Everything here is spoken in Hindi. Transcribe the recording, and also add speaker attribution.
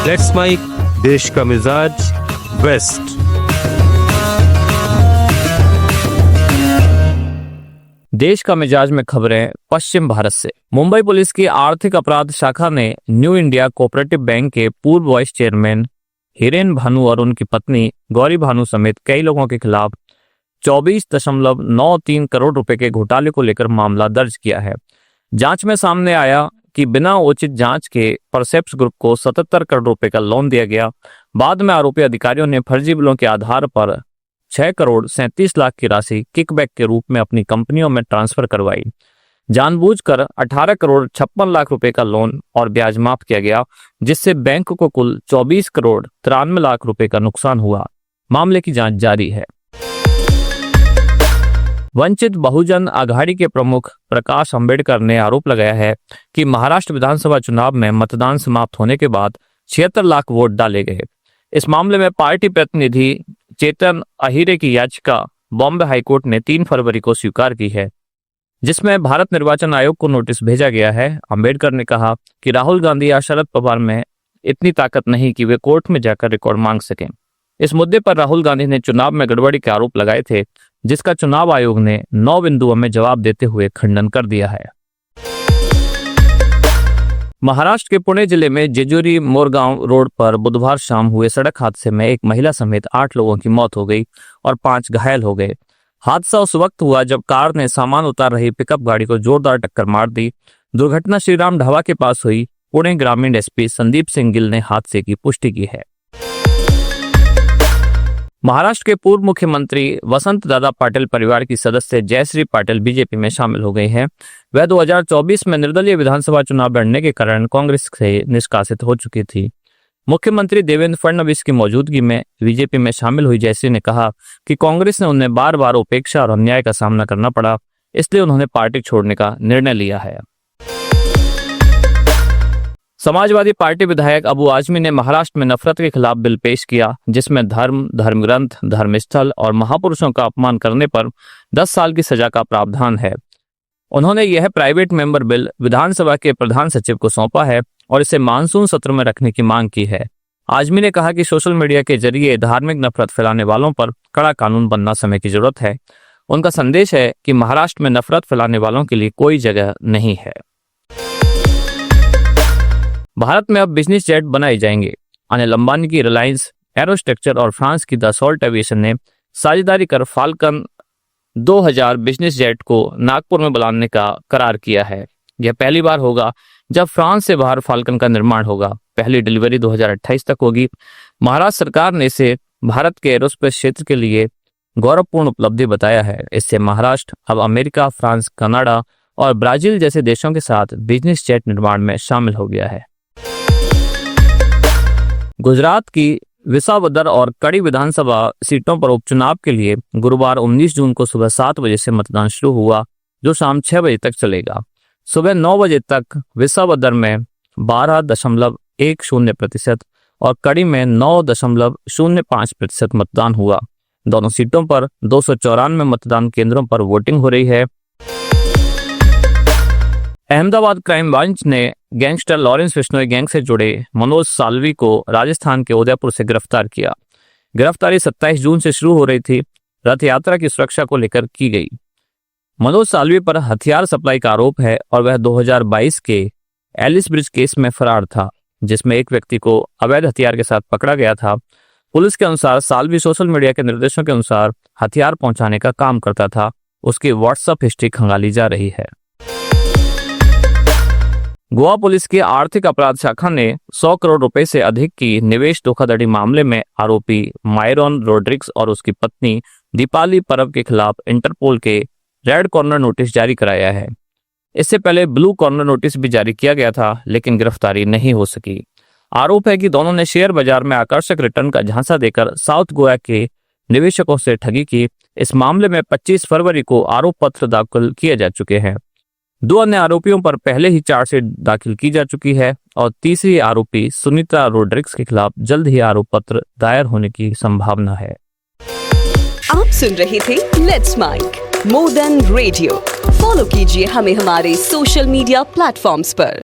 Speaker 1: लेट्स माइक, देश का मिजाज, वेस्ट।
Speaker 2: देश का मिजाज में खबरें पश्चिम भारत से। मुंबई पुलिस की आर्थिक अपराध शाखा ने न्यू इंडिया कोऑपरेटिव बैंक के पूर्व वाइस चेयरमैन हिरेन भानु और उनकी पत्नी गौरी भानु समेत कई लोगों के खिलाफ 24.93 करोड़ रुपए के घोटाले को लेकर मामला दर्ज किया है। जांच में सामने आया कि बिना उचित जांच के परसेप्स ग्रुप को 77 करोड़ रुपए का लोन दिया गया। बाद में आरोपी अधिकारियों ने फर्जी बिलों के आधार पर 6 करोड़ 37 लाख की राशि किकबैक के रूप में अपनी कंपनियों में ट्रांसफर करवाई। जानबूझकर 18 करोड़ 56 लाख रुपए का लोन और ब्याज माफ किया गया, जिससे बैंक को कुल 24 करोड़ 93 लाख रुपए का नुकसान हुआ। मामले की जांच जारी है। वंचित बहुजन आघाड़ी के प्रमुख प्रकाश अंबेडकर ने आरोप लगाया है कि महाराष्ट्र विधानसभा चुनाव में मतदान समाप्त होने के बाद 76 लाख वोट डाले गए। इस मामले में पार्टी प्रतिनिधि चेतन अहिरे की याचिका बॉम्बे हाईकोर्ट ने 3 फरवरी को स्वीकार की है, जिसमें भारत निर्वाचन आयोग को नोटिस भेजा गया है। अंबेडकर ने कहा कि राहुल गांधी या शरद पवार में इतनी ताकत नहीं कि वे कोर्ट में जाकर रिकॉर्ड मांग सकें। इस मुद्दे पर राहुल गांधी ने चुनाव में गड़बड़ी के आरोप लगाए थे, जिसका चुनाव आयोग ने 9 बिंदुओं में जवाब देते हुए खंडन कर दिया है। महाराष्ट्र के पुणे जिले में जेजुरी मोरगांव रोड पर बुधवार शाम हुए सड़क हादसे में एक महिला समेत 8 लोगों की मौत हो गई और 5 घायल हो गए। हादसा उस वक्त हुआ जब कार ने सामान उतार रही पिकअप गाड़ी को जोरदार टक्कर मार दी। दुर्घटना श्रीराम ढाबा के पास हुई। पुणे ग्रामीण एसपी संदीप सिंह गिल ने हादसे की पुष्टि की है। महाराष्ट्र के पूर्व मुख्यमंत्री वसंत दादा पाटिल परिवार की सदस्य जयश्री पाटिल बीजेपी में शामिल हो गई हैं। वह 2024 में निर्दलीय विधानसभा चुनाव लड़ने के कारण कांग्रेस से निष्कासित हो चुकी थी। मुख्यमंत्री देवेंद्र फडणवीस की मौजूदगी में बीजेपी में शामिल हुई जयश्री ने कहा कि कांग्रेस ने उन्हें बार बार उपेक्षा और अन्याय का सामना करना पड़ा, इसलिए उन्होंने पार्टी छोड़ने का निर्णय लिया है। समाजवादी पार्टी विधायक अबू आजमी ने महाराष्ट्र में नफरत के खिलाफ बिल पेश किया, जिसमें धर्म, धर्मग्रंथ, धर्मस्थल और महापुरुषों का अपमान करने पर 10 साल की सजा का प्रावधान है। उन्होंने यह प्राइवेट मेंबर बिल विधानसभा के प्रधान सचिव को सौंपा है और इसे मानसून सत्र में रखने की मांग की है। आजमी ने कहा कि सोशल मीडिया के जरिए धार्मिक नफरत फैलाने वालों पर कड़ा कानून बनना समय की जरूरत है। उनका संदेश है कि महाराष्ट्र में नफरत फैलाने वालों के लिए कोई जगह नहीं है। भारत में अब बिजनेस जेट बनाए जाएंगे। अनिल अंबानी की रिलायंस एरोस्ट्रक्चर और फ्रांस की दसॉल्ट एविएशन ने साझेदारी कर फाल्कन 2000 बिजनेस जेट को नागपुर में बुलाने का करार किया है। यह पहली बार होगा जब फ्रांस से बाहर फाल्कन का निर्माण होगा। पहली डिलीवरी 2028 तक होगी। महाराष्ट्र सरकार ने इसे भारत के एरोस्पेस क्षेत्र के लिए गौरवपूर्ण उपलब्धि बताया है। इससे महाराष्ट्र अब अमेरिका, फ्रांस, कनाडा और ब्राजील जैसे देशों के साथ बिजनेस जेट निर्माण में शामिल हो गया है। गुजरात की विसावदर और कड़ी विधानसभा सीटों पर उपचुनाव के लिए गुरुवार 19 जून को सुबह 7 बजे से मतदान शुरू हुआ, जो शाम 6 बजे तक चलेगा। सुबह 9 बजे तक विसावदर में 12.10% और कड़ी में 9.05% मतदान हुआ। दोनों सीटों पर 294 मतदान केंद्रों पर वोटिंग हो रही है। अहमदाबाद क्राइम ब्रांच ने गैंगस्टर लॉरेंस बिश्नोई गैंग से जुड़े मनोज साल्वी को राजस्थान के उदयपुर से गिरफ्तार किया। गिरफ्तारी 27 जून से शुरू हो रही थी। रथ यात्रा की सुरक्षा को लेकर की गई। मनोज साल्वी पर हथियार सप्लाई का आरोप है और वह 2022 के एलिस ब्रिज केस में फरार था, जिसमें एक व्यक्ति को अवैध हथियार के साथ पकड़ा गया था। पुलिस के अनुसार साल्वी सोशल मीडिया के निर्देशों के अनुसार हथियार पहुंचाने का काम करता था। उसकी व्हाट्सएप हिस्ट्री खंगाली जा रही है। गोवा पुलिस की आर्थिक अपराध शाखा ने 100 करोड़ रुपए से अधिक की निवेश धोखाधड़ी मामले में आरोपी मायरॉन रोड्रिग्स और उसकी पत्नी दीपाली परब के खिलाफ इंटरपोल के रेड कॉर्नर नोटिस जारी कराया है। इससे पहले ब्लू कॉर्नर नोटिस भी जारी किया गया था, लेकिन गिरफ्तारी नहीं हो सकी। आरोप है कि दोनों ने शेयर बाजार में आकर्षक रिटर्न का झांसा देकर साउथ गोवा के निवेशकों से ठगी की। इस मामले में 25 फरवरी को आरोप पत्र दाखिल किए जा चुके हैं। 2 अन्य आरोपियों पर पहले ही चार्जशीट दाखिल की जा चुकी है और तीसरी आरोपी सुनीता रोड्रिग्स के खिलाफ जल्द ही आरोप पत्र दायर होने की संभावना है।
Speaker 3: आप सुन रहे थे let's make more than radio. Follow कीजिए हमें हमारे सोशल मीडिया प्लेटफॉर्म्स पर।